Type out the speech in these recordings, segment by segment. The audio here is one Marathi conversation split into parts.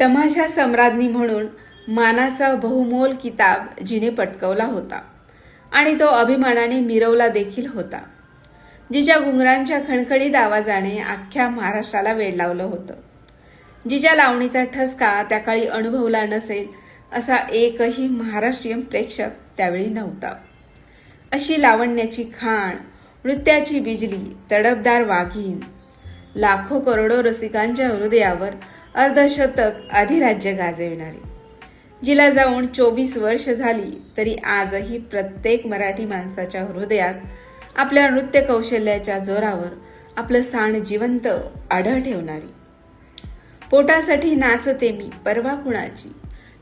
तमाशा सम्राज्ञी म्हणून मानाचा बहुमोल किताब जिने पटकावला होता आणि तो अभिमानाने मिरवला देखील होता. जिच्या घुंगरांच्या खणखणीत आवाजाने अख्ख्या महाराष्ट्राला वेड लावलं होतं. जिच्या लावणीचा ठसका त्या काळी अनुभवला नसेल असा एकही महाराष्ट्रीयन प्रेक्षक त्यावेळी नव्हता. अशी लावण्याची खाण, नृत्याची बिजली, तडफदार वाघीण, लाखो करोडो रसिकांच्या हृदयावर अर्धशतक अधिराज्य गाजविणारी, जिला जाऊन 24 वर्ष झाली तरी आजही प्रत्येक मराठी माणसाच्या हृदयात आपल्या नृत्य कौशल्याच्या जोरावर आपलं स्थान जिवंत अढळ ठेवणारी. पोटासाठी नाचते मी परवा कुणाची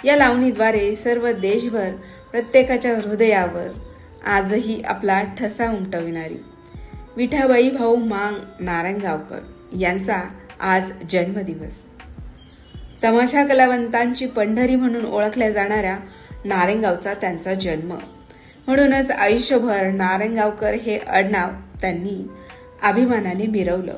या लावणीद्वारे सर्व देशभर प्रत्येकाच्या हृदयावर आजही आपला ठसा उमटविणारी विठाबाई भाऊ मांग नारंगावकर यांचा आज जन्मदिवस. तमाशा कलावंतांची पंढरी म्हणून ओळखल्या जाणाऱ्या नारंगावचा त्यांचा जन्म, म्हणूनच आयुष्यभर नारंगावकर हे आडनाव त्यांनी अभिमानाने मिरवलं.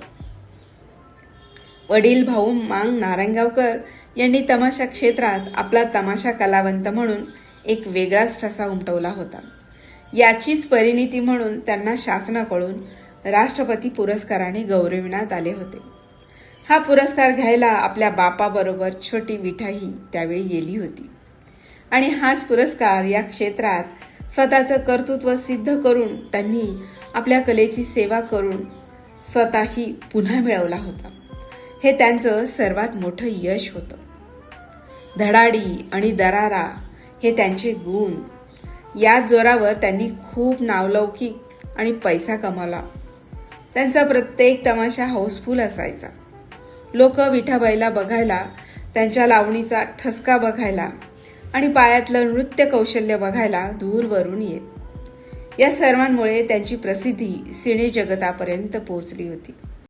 वडील भाऊ मांग नारंगावकर यांनी तमाशा क्षेत्रात आपला तमाशा कलावंत म्हणून एक वेगळाच ठसा उमटवला होता. याचीच परिणिती म्हणून त्यांना शासनाकडून राष्ट्रपती पुरस्काराने गौरविण्यात आले होते. हा पुरस्कार घ्यायला आपल्या बापाबरोबर छोटी विठाही त्यावेळी गेली होती आणि हाच पुरस्कार या क्षेत्रात स्वतःचं कर्तृत्व सिद्ध करून त्यांनी आपल्या कलेची सेवा करून स्वतःही पुन्हा मिळवला होता. हे त्यांचं सर्वात मोठं यश होतं. धडाडी आणि दरारा हे त्यांचे गुण. या जोरावर त्यांनी खूप नावलौकिक आणि पैसा कमावला. त्यांचा प्रत्येक तमाशा हाऊसफुल असायचा. लोक विठाबाईला बघायला, त्यांच्या लावणीचा ठसका बघायला आणि पायातलं नृत्य कौशल्य बघायला दूरवरून येत. या सर्वांमुळे त्यांची प्रसिद्धी सिने जगतापर्यंत पोहोचली होती.